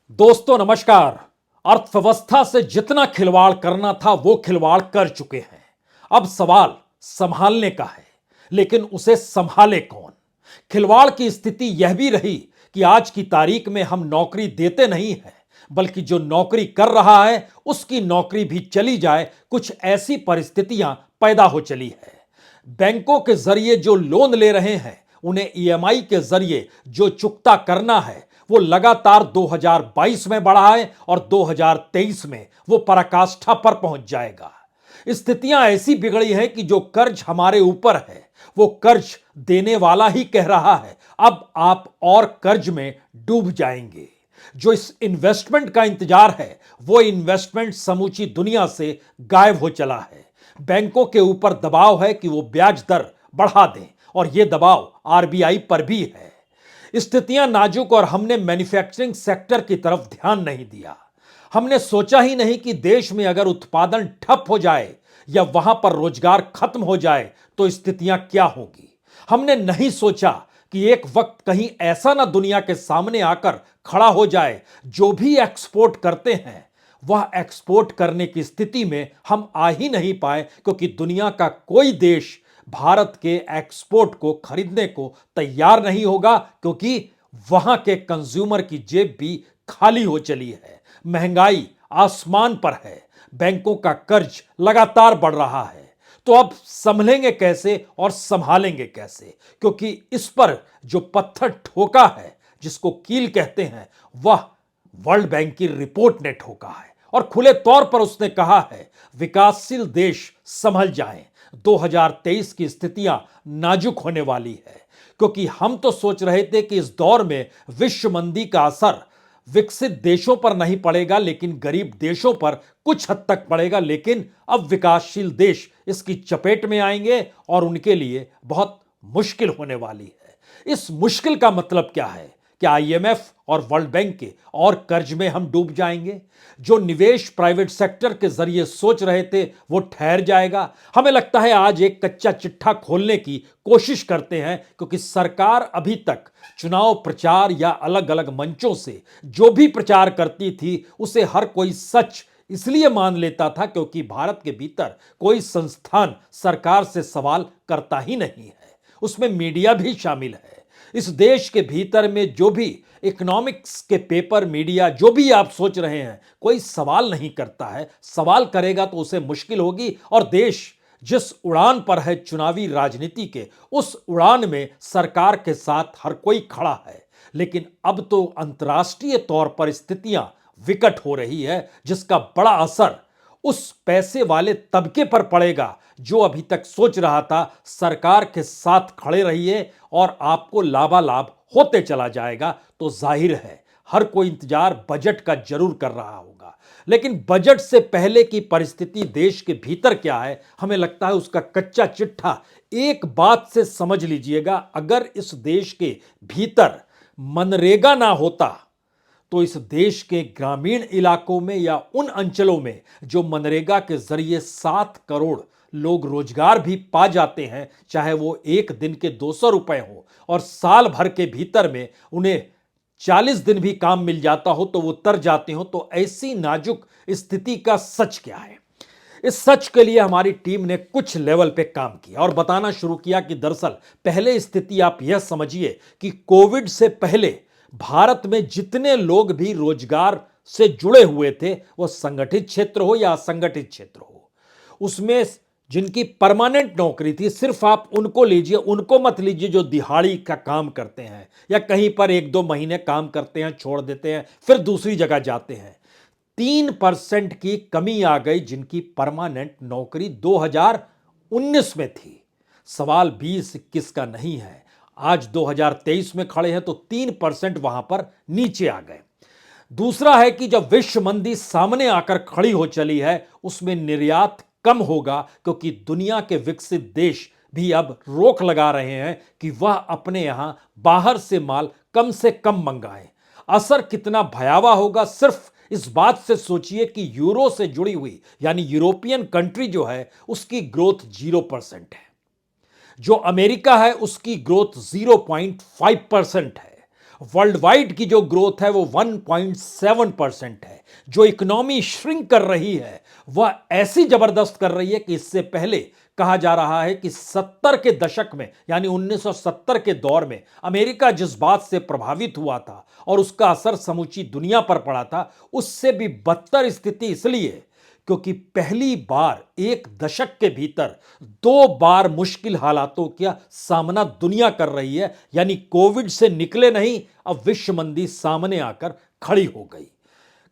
दोस्तों नमस्कार। अर्थव्यवस्था से जितना खिलवाड़ करना था वो खिलवाड़ कर चुके हैं। अब सवाल संभालने का है, लेकिन उसे संभाले कौन? खिलवाड़ की स्थिति यह भी रही कि आज की तारीख में हम नौकरी देते नहीं हैं, बल्कि जो नौकरी कर रहा है उसकी नौकरी भी चली जाए, कुछ ऐसी परिस्थितियां पैदा हो चली है। बैंकों के जरिए जो लोन ले रहे हैं उन्हें ईएमआई के जरिए जो चुकता करना है वो लगातार 2022 में बढ़ा है और 2023 में वो पराकाष्ठा पर पहुंच जाएगा। स्थितियां ऐसी बिगड़ी हैं कि जो कर्ज हमारे ऊपर है वो कर्ज देने वाला ही कह रहा है अब आप और कर्ज में डूब जाएंगे। जो इस इन्वेस्टमेंट का इंतजार है वो इन्वेस्टमेंट समूची दुनिया से गायब हो चला है। बैंकों के ऊपर दबाव है कि वो ब्याज दर बढ़ा दें और यह दबाव आरबीआई पर भी है। स्थितियां नाजुक और हमने मैन्युफैक्चरिंग सेक्टर की तरफ ध्यान नहीं दिया। हमने सोचा ही नहीं कि देश में अगर उत्पादन ठप हो जाए या वहां पर रोजगार खत्म हो जाए तो स्थितियां क्या होगी। हमने नहीं सोचा कि एक वक्त कहीं ऐसा ना दुनिया के सामने आकर खड़ा हो जाए, जो भी एक्सपोर्ट करते हैं वह एक्सपोर्ट करने की स्थिति में हम आ ही नहीं पाए, क्योंकि दुनिया का कोई देश भारत के एक्सपोर्ट को खरीदने को तैयार नहीं होगा, क्योंकि वहां के कंज्यूमर की जेब भी खाली हो चली है। महंगाई आसमान पर है, बैंकों का कर्ज लगातार बढ़ रहा है। तो अब संभलेंगे कैसे और संभालेंगे कैसे? क्योंकि इस पर जो पत्थर ठोका है, जिसको कील कहते हैं, वह वर्ल्ड बैंक की रिपोर्ट ने ठोका है और खुले तौर पर उसने कहा है विकासशील देश संभल जाएं। 2023 की स्थितियां नाजुक होने वाली है, क्योंकि हम तो सोच रहे थे कि इस दौर में विश्व मंदी का असर विकसित देशों पर नहीं पड़ेगा, लेकिन गरीब देशों पर कुछ हद तक पड़ेगा। लेकिन अब विकासशील देश इसकी चपेट में आएंगे और उनके लिए बहुत मुश्किल होने वाली है। इस मुश्किल का मतलब क्या है? क्या आईएमएफ और वर्ल्ड बैंक के और कर्ज में हम डूब जाएंगे? जो निवेश प्राइवेट सेक्टर के जरिए सोच रहे थे वो ठहर जाएगा? हमें लगता है आज एक कच्चा चिट्ठा खोलने की कोशिश करते हैं, क्योंकि सरकार अभी तक चुनाव प्रचार या अलग अलग मंचों से जो भी प्रचार करती थी उसे हर कोई सच इसलिए मान लेता था क्योंकि भारत के भीतर कोई संस्थान सरकार से सवाल करता ही नहीं है। उसमें मीडिया भी शामिल है। इस देश के भीतर में जो भी इकोनॉमिक्स के पेपर, मीडिया, जो भी आप सोच रहे हैं, कोई सवाल नहीं करता है। सवाल करेगा तो उसे मुश्किल होगी। और देश जिस उड़ान पर है चुनावी राजनीति के, उस उड़ान में सरकार के साथ हर कोई खड़ा है। लेकिन अब तो अंतर्राष्ट्रीय तौर पर स्थितियां विकट हो रही है, जिसका बड़ा असर उस पैसे वाले तबके पर पड़ेगा जो अभी तक सोच रहा था सरकार के साथ खड़े रहिए और आपको लाभालाभ होते चला जाएगा। तो जाहिर है हर कोई इंतजार बजट का जरूर कर रहा होगा, लेकिन बजट से पहले की परिस्थिति देश के भीतर क्या है, हमें लगता है उसका कच्चा चिट्ठा एक बात से समझ लीजिएगा। अगर इस देश के भीतर मनरेगा ना होता तो इस देश के ग्रामीण इलाकों में या उन अंचलों में जो मनरेगा के जरिए 7 करोड़ लोग रोजगार भी पा जाते हैं, चाहे वो एक दिन के 200 रुपए हो और साल भर के भीतर में उन्हें 40 दिन भी काम मिल जाता हो तो वो तर जाते हो। तो ऐसी नाजुक स्थिति का सच क्या है? इस सच के लिए हमारी टीम ने कुछ लेवल पे काम किया और बताना शुरू किया कि दरअसल पहले स्थिति आप यह समझिए कि कोविड से पहले भारत में जितने लोग भी रोजगार से जुड़े हुए थे, वो संगठित क्षेत्र हो या असंगठित क्षेत्र हो, उसमें जिनकी परमानेंट नौकरी थी, सिर्फ आप उनको लीजिए, उनको मत लीजिए जो दिहाड़ी का काम करते हैं या कहीं पर 1-2 महीने काम करते हैं, छोड़ देते हैं, फिर दूसरी जगह जाते हैं। 3% की कमी आ गई जिनकी परमानेंट नौकरी 2019 में थी। सवाल 20-21 का नहीं है। आज 2023 में खड़े हैं तो 3% वहां पर नीचे आ गए। दूसरा है कि जब विश्व मंदी सामने आकर खड़ी हो चली है, उसमें निर्यात कम होगा, क्योंकि दुनिया के विकसित देश भी अब रोक लगा रहे हैं कि वह अपने यहां बाहर से माल कम से कम मंगाएं। असर कितना भयावह होगा सिर्फ इस बात से सोचिए कि यूरो से जुड़ी हुई यानी यूरोपियन कंट्री जो है उसकी ग्रोथ 0% है, जो अमेरिका है उसकी ग्रोथ 0.5% है, वर्ल्ड वाइड की जो ग्रोथ है वो 1.7% है। जो इकोनॉमी श्रिंक कर रही है वह ऐसी जबरदस्त कर रही है कि इससे पहले कहा जा रहा है कि 70 के दशक में यानी 1970 के दौर में अमेरिका जिस बात से प्रभावित हुआ था और उसका असर समूची दुनिया पर पड़ा था, उससे भी बदतर स्थिति इसलिए क्योंकि पहली बार एक दशक के भीतर दो बार मुश्किल हालातों का सामना दुनिया कर रही है। यानी कोविड से निकले नहीं, अब विश्व मंदी सामने आकर खड़ी हो गई।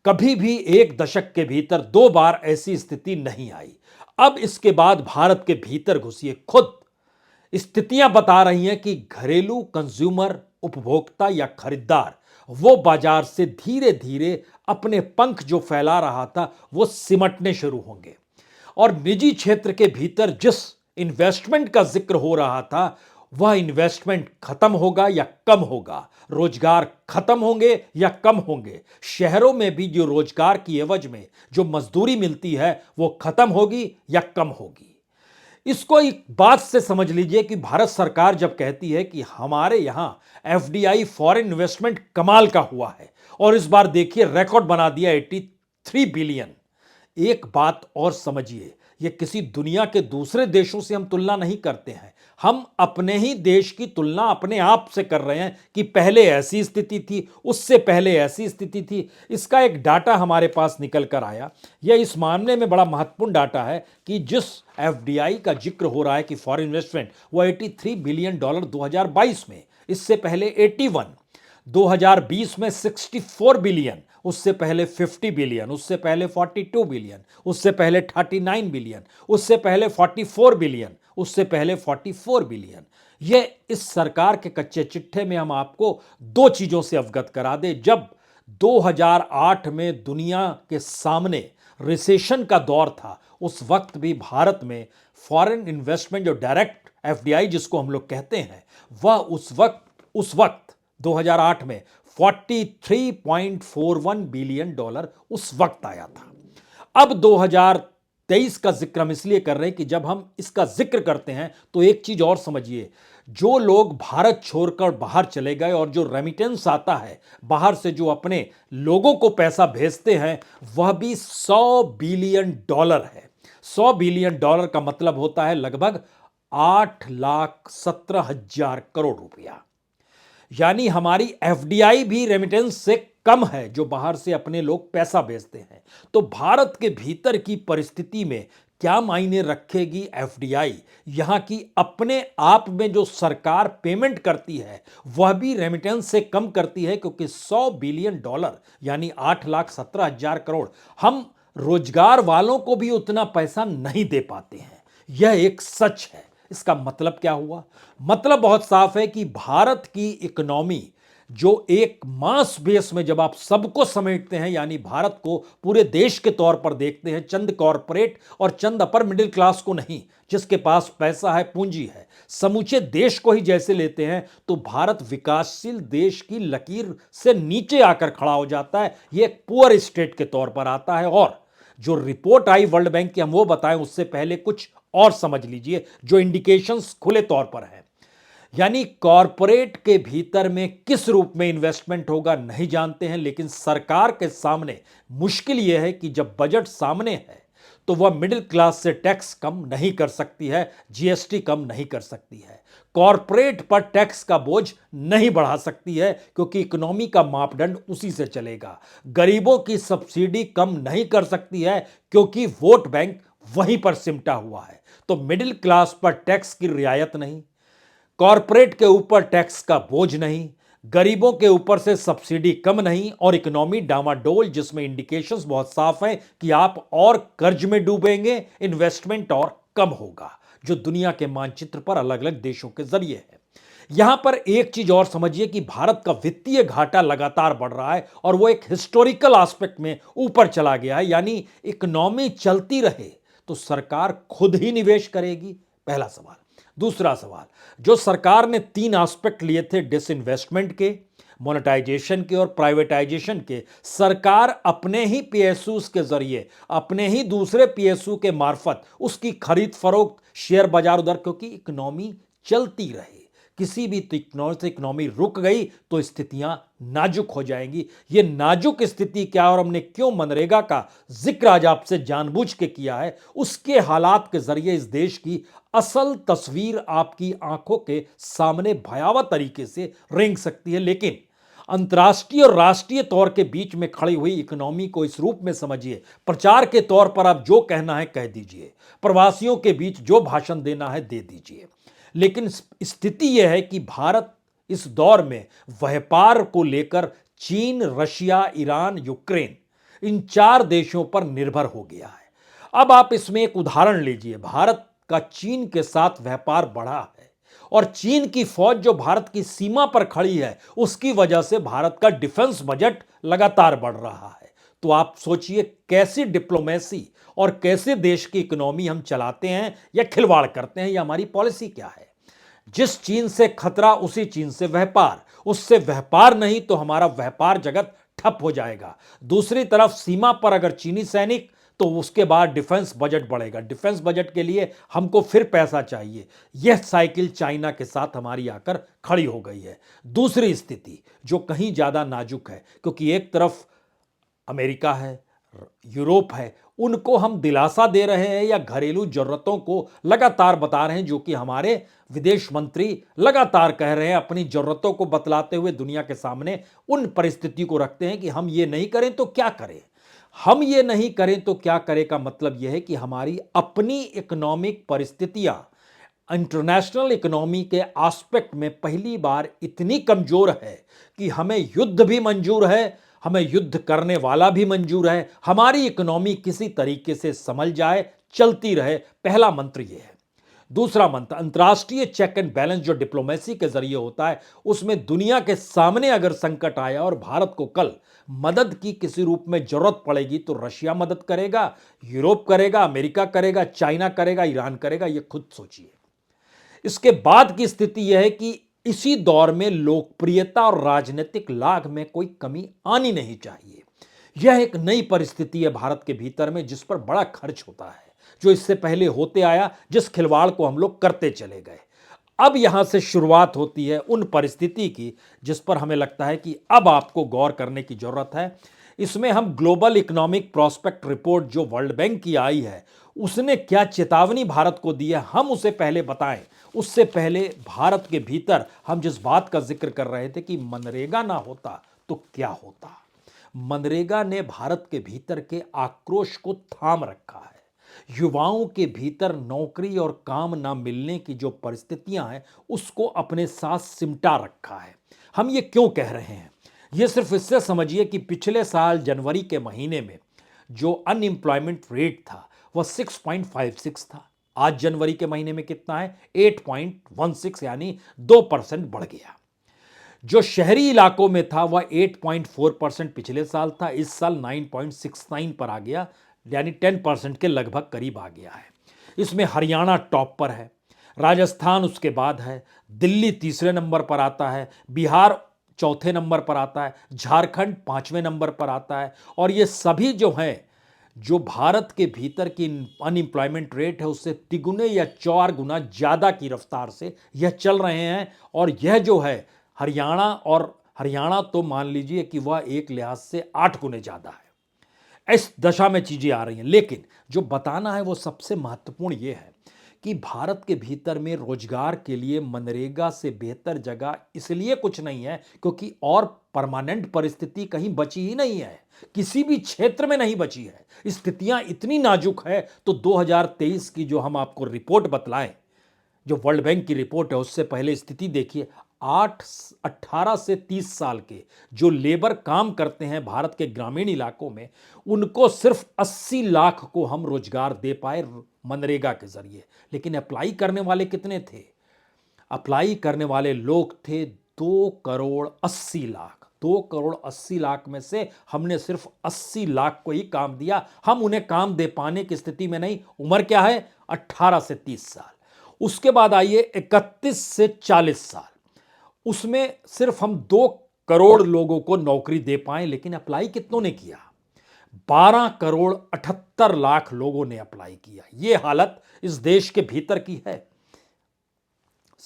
कभी भी एक दशक के भीतर दो बार ऐसी स्थिति नहीं आई। अब इसके बाद भारत के भीतर घुसिए, खुद स्थितियां बता रही हैं कि घरेलू कंज्यूमर उपभोक्ता या खरीदार वो बाजार से धीरे धीरे अपने पंख जो फैला रहा था वो सिमटने शुरू होंगे। और निजी क्षेत्र के भीतर जिस इन्वेस्टमेंट का जिक्र हो रहा था वह इन्वेस्टमेंट खत्म होगा या कम होगा, रोजगार खत्म होंगे या कम होंगे, शहरों में भी जो रोजगार की एवज में जो मजदूरी मिलती है वो खत्म होगी या कम होगी। इसको एक बात से समझ लीजिए कि भारत सरकार जब कहती है कि हमारे यहां एफडीआई फॉरेन इन्वेस्टमेंट कमाल का हुआ है और इस बार देखिए रिकॉर्ड बना दिया 83 बिलियन। एक बात और समझिए, ये किसी दुनिया के दूसरे देशों से हम तुलना नहीं करते हैं, हम अपने ही देश की तुलना अपने आप से कर रहे हैं कि पहले ऐसी स्थिति थी, उससे पहले ऐसी स्थिति थी। इसका एक डाटा हमारे पास निकल कर आया। यह इस मामले में बड़ा महत्वपूर्ण डाटा है कि जिस एफडीआई का जिक्र हो रहा है कि फॉरेन इन्वेस्टमेंट वो 83 बिलियन डॉलर 2022 में, इससे पहले 81, 2020 में 64 बिलियन, उससे पहले 50 बिलियन, उससे पहले 42 बिलियन, उससे पहले 39 बिलियन, उससे पहले 44 बिलियन, उससे पहले 44 बिलियन। यह इस सरकार के कच्चे चिट्ठे में हम आपको दो चीजों से अवगत करा दें। जब 2008 में दुनिया के सामने रिसेशन का दौर था, उस वक्त भी भारत में फॉरेन इन्वेस्टमेंट जो डायरेक्ट एफडीआई जिसको हम लोग कहते हैं, वह उस वक्त 2008 में 43.41 बिलियन डॉलर उस वक्त आया था। अब 2023 का जिक्र हम इसलिए कर रहे हैं कि जब हम इसका जिक्र करते हैं तो एक चीज और समझिए, जो लोग भारत छोड़कर बाहर चले गए और जो रेमिटेंस आता है बाहर से, जो अपने लोगों को पैसा भेजते हैं, वह भी 100 बिलियन डॉलर है। 100 बिलियन डॉलर का मतलब होता है लगभग 8,17,000 करोड़ रुपया। यानी हमारी एफडीआई भी रेमिटेंस से कम है जो बाहर से अपने लोग पैसा भेजते हैं। तो भारत के भीतर की परिस्थिति में क्या मायने रखेगी एफडीआई? यहां की अपने आप में जो सरकार पेमेंट करती है वह भी रेमिटेंस से कम करती है, क्योंकि 100 बिलियन डॉलर यानी 8,17,000 करोड़, हम रोजगार वालों को भी उतना पैसा नहीं दे पाते हैं। यह एक सच है। इसका मतलब क्या हुआ? मतलब बहुत साफ है कि भारत की इकोनॉमी जो एक मास बेस में जब आप सबको समेटते हैं, यानी भारत को पूरे देश के तौर पर देखते हैं, चंद कॉरपोरेट और चंद अपर मिडिल क्लास को नहीं, जिसके पास पैसा है, पूंजी है, समूचे देश को ही जैसे लेते हैं, तो भारत विकासशील देश की लकीर से नीचे आकर खड़ा हो जाता है। यह एक पुअर स्टेट के तौर पर आता है। और जो रिपोर्ट आई वर्ल्ड बैंक की, हम वो बताएं उससे पहले कुछ और समझ लीजिए जो इंडिकेशंस खुले तौर पर हैं। यानी कॉरपोरेट के भीतर में किस रूप में इन्वेस्टमेंट होगा नहीं जानते हैं, लेकिन सरकार के सामने मुश्किल यह है कि जब बजट सामने है तो वह मिडिल क्लास से टैक्स कम नहीं कर सकती है, जीएसटी कम नहीं कर सकती है, कॉरपोरेट पर टैक्स का बोझ नहीं बढ़ा सकती है, क्योंकि इकोनॉमी का मापदंड उसी से चलेगा। गरीबों की सब्सिडी कम नहीं कर सकती है, क्योंकि वोट बैंक वहीं पर सिमटा हुआ है। तो मिडिल क्लास पर टैक्स की रियायत नहीं, कॉरपोरेट के ऊपर टैक्स का बोझ नहीं, गरीबों के ऊपर से सब्सिडी कम नहीं, और इकोनॉमी डामाडोल, जिसमें इंडिकेशंस बहुत साफ हैं कि आप और कर्ज में डूबेंगे, इन्वेस्टमेंट और कम होगा, जो दुनिया के मानचित्र पर अलग अलग देशों के जरिए है। यहां पर एक चीज और समझिए कि भारत का वित्तीय घाटा लगातार बढ़ रहा है और वो एक हिस्टोरिकल एस्पेक्ट में ऊपर चला गया है। यानी इकोनॉमी चलती रहे तो सरकार खुद ही निवेश करेगी, पहला सवाल। दूसरा सवाल, जो सरकार ने 3 एस्पेक्ट लिए थे, डिसइन्वेस्टमेंट के, मोनेटाइजेशन के और प्राइवेटाइजेशन के, सरकार अपने ही पीएसयूज के जरिए, अपने ही दूसरे पीएसयू के मार्फत उसकी खरीद फरोख्त, शेयर बाजार उधर, क्योंकि इकोनॉमी चलती रहे, किसी भी इकोनॉमी रुक गई तो स्थितियां नाजुक हो जाएंगी। ये नाजुक स्थिति क्या और हमने क्यों मनरेगा का जिक्र आज आपसे जानबूझ के किया है, उसके हालात के जरिए इस देश की असल तस्वीर आपकी आंखों के सामने भयावह तरीके से रेंग सकती है। लेकिन अंतर्राष्ट्रीय और राष्ट्रीय तौर के बीच में खड़ी हुई इकोनॉमी को इस रूप में समझिए, प्रचार के तौर पर आप जो कहना है कह दीजिए, प्रवासियों के बीच जो भाषण देना है दे दीजिए, लेकिन स्थिति यह है कि भारत इस दौर में व्यापार को लेकर चीन, रशिया, ईरान, यूक्रेन इन 4 देशों पर निर्भर हो गया है। अब आप इसमें एक उदाहरण लीजिए, भारत का चीन के साथ व्यापार बढ़ा है और चीन की फौज जो भारत की सीमा पर खड़ी है, उसकी वजह से भारत का डिफेंस बजट लगातार बढ़ रहा है। तो आप सोचिए कैसी डिप्लोमेसी और कैसे देश की इकोनॉमी हम चलाते हैं या खिलवाड़ करते हैं, या हमारी पॉलिसी क्या है। जिस चीन से खतरा उसी चीन से व्यापार, उससे व्यापार नहीं तो हमारा व्यापार जगत ठप हो जाएगा। दूसरी तरफ सीमा पर अगर चीनी सैनिक, तो उसके बाद डिफेंस बजट बढ़ेगा, डिफेंस बजट के लिए हमको फिर पैसा चाहिए। यह साइकिल चाइना के साथ हमारी आकर खड़ी हो गई है। दूसरी स्थिति जो कहीं ज्यादा नाजुक है, क्योंकि एक तरफ अमेरिका है, यूरोप है, उनको हम दिलासा दे रहे हैं या घरेलू जरूरतों को लगातार बता रहे हैं, जो कि हमारे विदेश मंत्री लगातार कह रहे हैं, अपनी जरूरतों को बतलाते हुए दुनिया के सामने उन परिस्थिति को रखते हैं कि हम ये नहीं करें तो क्या करें, हम ये नहीं करें तो क्या करें का मतलब यह है कि हमारी अपनी इकोनॉमिक परिस्थितियां इंटरनेशनल इकोनॉमी के एस्पेक्ट में पहली बार इतनी कमजोर है कि हमें युद्ध भी मंजूर है, हमें युद्ध करने वाला भी मंजूर है, हमारी इकोनॉमी किसी तरीके से संभल जाए, चलती रहे। पहला मंत्र यह है। दूसरा मंत्र अंतर्राष्ट्रीय चेक एंड बैलेंस जो डिप्लोमेसी के जरिए होता है, उसमें दुनिया के सामने अगर संकट आया और भारत को कल मदद की किसी रूप में जरूरत पड़ेगी तो रशिया मदद करेगा, यूरोप करेगा, अमेरिका करेगा, चाइना करेगा, ईरान करेगा। यह खुद सोचिए। इसके बाद की स्थिति यह है कि इसी दौर में लोकप्रियता और राजनीतिक लाभ में कोई कमी आनी नहीं चाहिए। यह एक नई परिस्थिति है भारत के भीतर में, जिस पर बड़ा खर्च होता है, जो इससे पहले होते आया, जिस खिलवाड़ को हम लोग करते चले गए। अब यहां से शुरुआत होती है उन परिस्थिति की जिस पर हमें लगता है कि अब आपको गौर करने की जरूरत है। इसमें हम ग्लोबल इकोनॉमिक प्रोस्पेक्ट रिपोर्ट जो वर्ल्ड बैंक की आई है, उसने क्या चेतावनी भारत को दी है, हम उसे पहले बताएं। उससे पहले भारत के भीतर हम जिस बात का जिक्र कर रहे थे कि मनरेगा ना होता तो क्या होता, मनरेगा ने भारत के भीतर के आक्रोश को थाम रखा है। युवाओं के भीतर नौकरी और काम ना मिलने की जो परिस्थितियां हैं, उसको अपने साथ सिमटा रखा है। हम ये क्यों कह रहे हैं, ये सिर्फ इससे समझिए कि पिछले साल जनवरी के महीने में जो अनएम्प्लॉयमेंट रेट था वह 6.56 था। आज जनवरी के महीने में कितना है, 8.16, यानी 2% बढ़ गया। जो शहरी इलाकों में था वह 8.4% पिछले साल था, इस साल 9.69 पर आ गया, यानी 10% के लगभग करीब आ गया है। इसमें हरियाणा टॉप पर है, राजस्थान उसके बाद है, दिल्ली तीसरे नंबर पर आता है, बिहार चौथे नंबर पर आता है, झारखंड 5वें नंबर पर आता है। और ये सभी जो हैं, जो भारत के भीतर की अनएम्प्लॉयमेंट रेट है उससे तिगुने या 4 गुना ज्यादा की रफ्तार से यह चल रहे हैं। और यह जो है हरियाणा तो मान लीजिए कि वह एक लिहाज से 8 गुने ज्यादा है। इस दशा में चीजें आ रही हैं। लेकिन जो बताना है वो सबसे महत्वपूर्ण यह है कि भारत के भीतर में रोजगार के लिए मनरेगा से बेहतर जगह इसलिए कुछ नहीं है क्योंकि और परमानेंट परिस्थिति कहीं बची ही नहीं है, किसी भी क्षेत्र में नहीं बची है। स्थितियां इतनी नाजुक है। तो 2023 की जो हम आपको रिपोर्ट बतलाएं, जो वर्ल्ड बैंक की रिपोर्ट है, उससे पहले स्थिति देखिए। 18 से 30 साल के जो लेबर काम करते हैं भारत के ग्रामीण इलाकों में, उनको सिर्फ 80 लाख को हम रोजगार दे पाए मनरेगा के जरिए। लेकिन अप्लाई करने वाले कितने थे, अप्लाई करने वाले लोग थे 2 करोड़ 80 लाख। 2 करोड़ 80 लाख में से हमने सिर्फ 80 लाख को ही काम दिया। हम उन्हें काम दे पाने की स्थिति में नहीं। उम्र क्या है, 18 से 30 साल। उसके बाद आइए 31 से 40 साल, उसमें सिर्फ हम 2 करोड़ लोगों को नौकरी दे पाए। लेकिन अप्लाई कितनों ने किया, 12 करोड़ 78 लाख लोगों ने अप्लाई किया। यह हालत इस देश के भीतर की है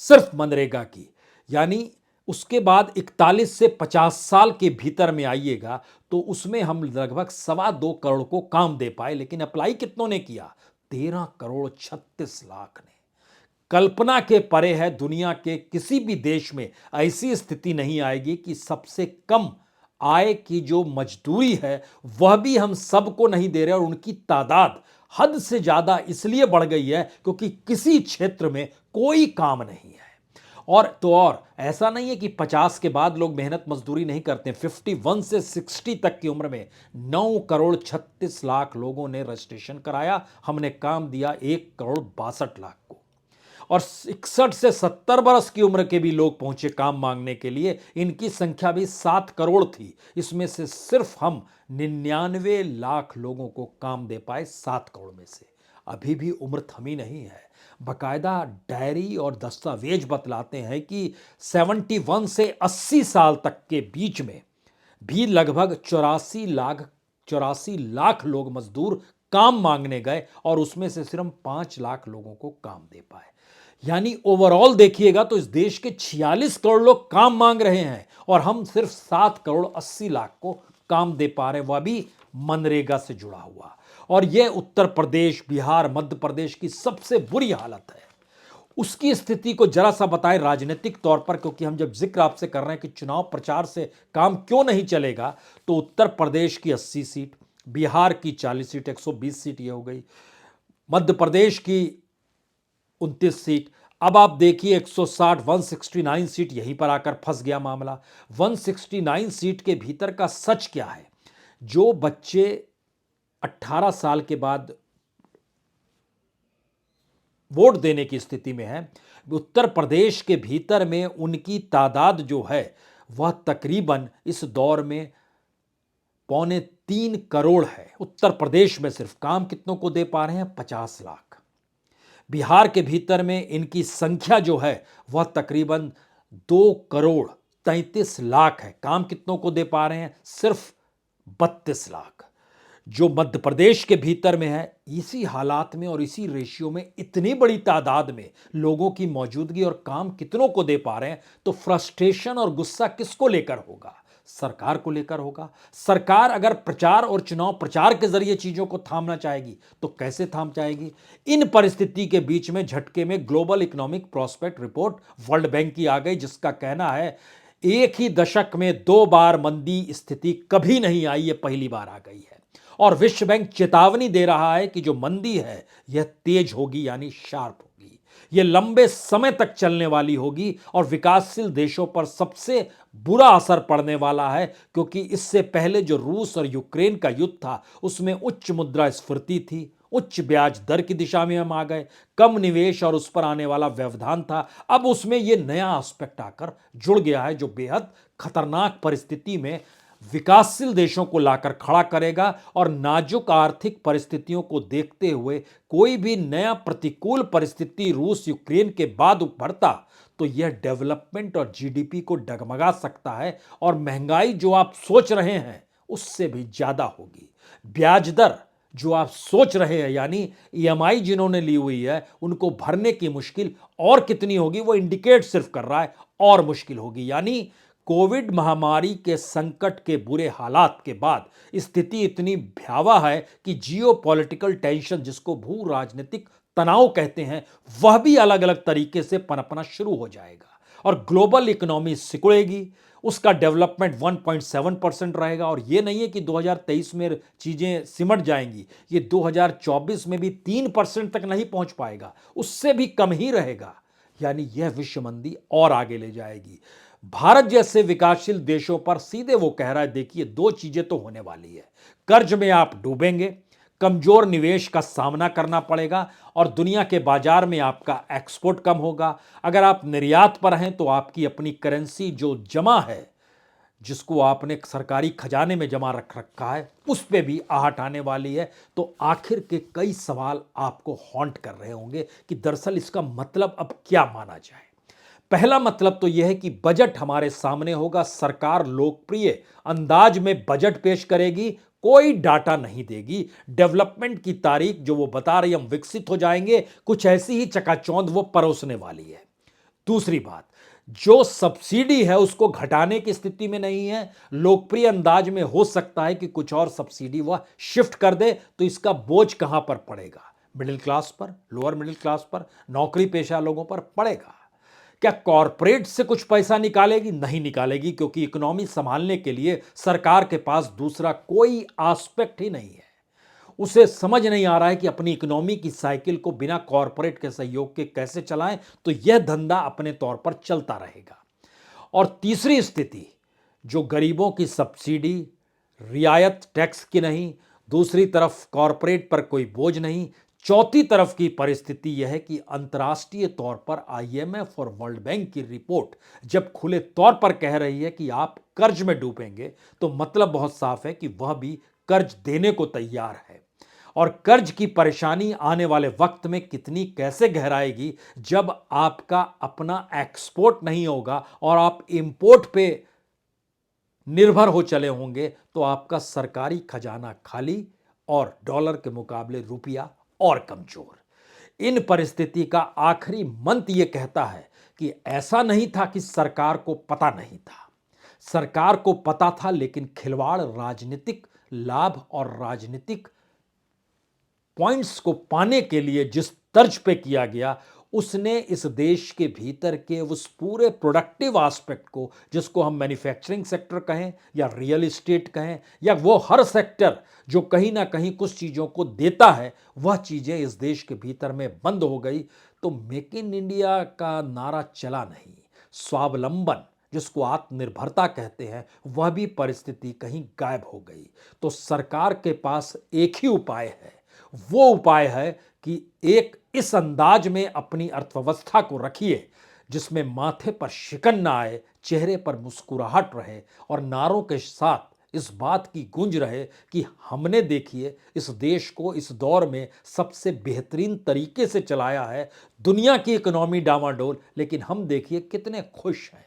सिर्फ मनरेगा की। यानी उसके बाद 41 से 50 साल के भीतर में आइएगा तो उसमें हम लगभग 2.25 करोड़ को काम दे पाए, लेकिन अप्लाई कितनों ने किया? 13 करोड़ 36 लाख ने। कल्पना के परे है, दुनिया के किसी भी देश में ऐसी स्थिति नहीं आएगी कि सबसे कम आय की जो मजदूरी है वह भी हम सबको नहीं दे रहे, और उनकी तादाद हद से ज्यादा इसलिए बढ़ गई है क्योंकि किसी क्षेत्र में कोई काम नहीं है। और ऐसा नहीं है कि 50 के बाद लोग मेहनत मजदूरी नहीं करते। 51 से 60 तक की उम्र में 9 करोड़ 36 लाख लोगों ने रजिस्ट्रेशन कराया, हमने काम दिया 1 करोड़ 62 लाख को। और 61 से 70 बरस की उम्र के भी लोग पहुंचे काम मांगने के लिए, इनकी संख्या भी 7 करोड़ थी। इसमें से सिर्फ हम 99 लाख लोगों को काम दे पाए 7 करोड़ में से। अभी भी उम्र थमी नहीं है। बकायदा डायरी और दस्तावेज बतलाते हैं कि 71 से 80 साल तक के बीच में भी लगभग 84 लाख लोग मजदूर काम मांगने गए, और उसमें से सिर्फ 5 लाख लोगों को काम दे पाए। यानी ओवरऑल देखिएगा तो इस देश के 46 करोड़ लोग काम मांग रहे हैं, और हम सिर्फ 7 करोड़ 80 लाख को काम दे पा रहे हैं, वह भी मनरेगा से जुड़ा हुआ। और यह उत्तर प्रदेश, बिहार, मध्य प्रदेश की सबसे बुरी हालत है। उसकी स्थिति को जरा सा बताएं राजनीतिक तौर पर, क्योंकि हम जब जिक्र आपसे कर रहे हैं कि चुनाव प्रचार से काम क्यों नहीं चलेगा, तो उत्तर प्रदेश की 80 सीट, बिहार की 40 सीट, 120 सीट ये हो गई, मध्य प्रदेश की 29 सीट। अब आप देखिए 160 169 सीट, यहीं पर आकर फंस गया मामला। 169 सीट के भीतर का सच क्या है? जो बच्चे 18 साल के बाद वोट देने की स्थिति में है, उत्तर प्रदेश के भीतर में उनकी तादाद जो है वह तकरीबन इस दौर में 2.25 करोड़ है। उत्तर प्रदेश में सिर्फ काम कितनों को दे पा रहे हैं? 50 लाख। बिहार के भीतर में इनकी संख्या जो है वह तकरीबन 2 करोड़ 33 लाख है। काम कितनों को दे पा रहे हैं? सिर्फ 32 लाख। जो मध्य प्रदेश के भीतर में है, इसी हालात में और इसी रेशियो में इतनी बड़ी तादाद में लोगों की मौजूदगी और काम कितनों को दे पा रहे हैं, तो फ्रस्ट्रेशन और गुस्सा किसको लेकर होगा? सरकार को लेकर होगा। सरकार अगर प्रचार और चुनाव प्रचार के जरिए चीजों को थामना चाहेगी तो कैसे थाम जाएगी? इन परिस्थिति के बीच में झटके में global economic prospect report world bank की आ गई, जिसका कहना है एक ही दशक में 2 बार मंदी स्थिति कभी नहीं आई, ये पहली बार आ गई है। और विश्व बैंक चेतावनी दे रहा है कि जो मंदी है यह तेज होगी, यानी शार्प होगी, यह लंबे समय तक चलने वाली होगी, और विकासशील देशों पर सबसे बुरा असर पड़ने वाला है, क्योंकि इससे पहले जो रूस और यूक्रेन का युद्ध था उसमें उच्च मुद्रास्फीति थी, उच्च ब्याज दर की दिशा में हम आ गए, कम निवेश और उस पर आने वाला व्यवधान था। अब उसमें यह नया एस्पेक्ट आकर जुड़ गया है, जो बेहद खतरनाक परिस्थिति में विकासशील देशों को लाकर खड़ा करेगा। और नाजुक आर्थिक परिस्थितियों को देखते हुए कोई भी नया प्रतिकूल परिस्थिति रूस यूक्रेन के बाद उभरता तो यह डेवलपमेंट और जीडीपी को डगमगा सकता है, और महंगाई जो आप सोच रहे हैं उससे भी ज्यादा होगी। ब्याज दर जो आप सोच रहे हैं, यानी ईएमआई जिन्होंने ली हुई है उनको भरने की मुश्किल और कितनी होगी, वो इंडिकेट सिर्फ कर रहा है, और मुश्किल होगी। यानी कोविड महामारी के संकट के बुरे हालात के बाद स्थिति इतनी भयावह है कि जियोपॉलिटिकल टेंशन, जिसको भू राजनीतिक तनाव कहते हैं, वह भी अलग अलग तरीके से पनपना शुरू हो जाएगा, और ग्लोबल इकोनॉमी सिकुड़ेगी। उसका डेवलपमेंट 1.7% रहेगा, और यह नहीं है कि 2023 में चीजें सिमट जाएंगी, ये 2024 में भी 3% तक नहीं पहुंच पाएगा, उससे भी कम ही रहेगा। यानी यह विश्व मंदी और आगे ले जाएगी भारत जैसे विकासशील देशों पर। सीधे वो कह रहा है, देखिए 2 चीजें तो होने वाली है, कर्ज में आप डूबेंगे, कमजोर निवेश का सामना करना पड़ेगा, और दुनिया के बाजार में आपका एक्सपोर्ट कम होगा। अगर आप निर्यात पर हैं तो आपकी अपनी करेंसी जो जमा है, जिसको आपने सरकारी खजाने में जमा रख रखा है, उस पे भी आहट आने वाली है। तो आखिर के कई सवाल आपको हॉन्ट कर रहे होंगे कि दरअसल इसका मतलब अब क्या माना जाए। पहला मतलब तो यह है कि बजट हमारे सामने होगा, सरकार लोकप्रिय अंदाज में बजट पेश करेगी, कोई डाटा नहीं देगी, डेवलपमेंट की तारीख जो वो बता रही हम विकसित हो जाएंगे, कुछ ऐसी ही चकाचौंध वो परोसने वाली है। दूसरी बात, जो सब्सिडी है उसको घटाने की स्थिति में नहीं है। लोकप्रिय अंदाज में हो सकता है कि कुछ और सब्सिडी वह शिफ्ट कर दे, तो इसका बोझ कहां पर पड़ेगा? मिडिल क्लास पर, लोअर मिडिल क्लास पर, नौकरी पेशा लोगों पर पड़ेगा। क्या कॉरपोरेट से कुछ पैसा निकालेगी? नहीं निकालेगी, क्योंकि इकोनॉमी संभालने के लिए सरकार के पास दूसरा कोई एस्पेक्ट ही नहीं है। उसे समझ नहीं आ रहा है कि अपनी इकोनॉमी की साइकिल को बिना कॉरपोरेट के सहयोग के कैसे चलाएं, तो यह धंधा अपने तौर पर चलता रहेगा। और तीसरी स्थिति, जो गरीबों की सब्सिडी, रियायत टैक्स की नहीं, दूसरी तरफ कॉरपोरेट पर कोई बोझ नहीं, चौथी तरफ की परिस्थिति यह है कि अंतर्राष्ट्रीय तौर पर आईएमएफ और वर्ल्ड बैंक की रिपोर्ट जब खुले तौर पर कह रही है कि आप कर्ज में डूबेंगे, तो मतलब बहुत साफ है कि वह भी कर्ज देने को तैयार है। और कर्ज की परेशानी आने वाले वक्त में कितनी कैसे गहराएगी, जब आपका अपना एक्सपोर्ट नहीं होगा और आप इंपोर्ट पे निर्भर हो चले होंगे, तो आपका सरकारी खजाना खाली और डॉलर के मुकाबले रुपया और कमजोर। इन परिस्थिति का आखिरी मंत्र यह कहता है कि ऐसा नहीं था कि सरकार को पता नहीं था। सरकार को पता था, लेकिन खिलवाड़ राजनीतिक लाभ और राजनीतिक पॉइंट्स को पाने के लिए जिस तर्ज पे किया गया, उसने इस देश के भीतर के उस पूरे प्रोडक्टिव एस्पेक्ट को, जिसको हम मैन्युफैक्चरिंग सेक्टर कहें या रियल एस्टेट कहें या वो हर सेक्टर जो कहीं ना कहीं कुछ चीज़ों को देता है, वह चीज़ें इस देश के भीतर में बंद हो गई। तो मेक इन इंडिया का नारा चला नहीं, स्वावलंबन जिसको आत्मनिर्भरता कहते हैं, वह भी परिस्थिति कहीं गायब हो गई। तो सरकार के पास एक ही उपाय है, वो उपाय है कि एक इस अंदाज में अपनी अर्थव्यवस्था को रखिए जिसमें माथे पर शिकन ना आए, चेहरे पर मुस्कुराहट रहे और नारों के साथ इस बात की गूंज रहे कि हमने देखिए इस देश को इस दौर में सबसे बेहतरीन तरीके से चलाया है। दुनिया की इकोनॉमी डामाडोल, लेकिन हम देखिए कितने खुश हैं।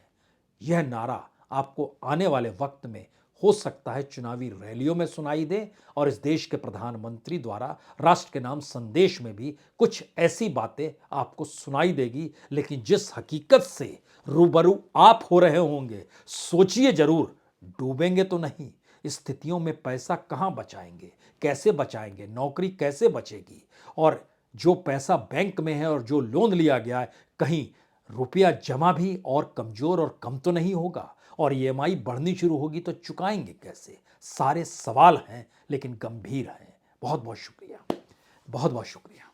यह नारा आपको आने वाले वक्त में हो सकता है चुनावी रैलियों में सुनाई दे, और इस देश के प्रधानमंत्री द्वारा राष्ट्र के नाम संदेश में भी कुछ ऐसी बातें आपको सुनाई देगी। लेकिन जिस हकीकत से रूबरू आप हो रहे होंगे, सोचिए जरूर, डूबेंगे तो नहीं। स्थितियों में पैसा कहां बचाएंगे, कैसे बचाएंगे, नौकरी कैसे बचेगी, और जो पैसा बैंक में है और जो लोन लिया गया है, कहीं रुपया जमा भी और कमजोर और कम तो नहीं होगा, और ईएमआई बढ़नी शुरू होगी तो चुकाएंगे कैसे? सारे सवाल हैं, लेकिन गंभीर हैं। बहुत बहुत शुक्रिया, बहुत बहुत शुक्रिया।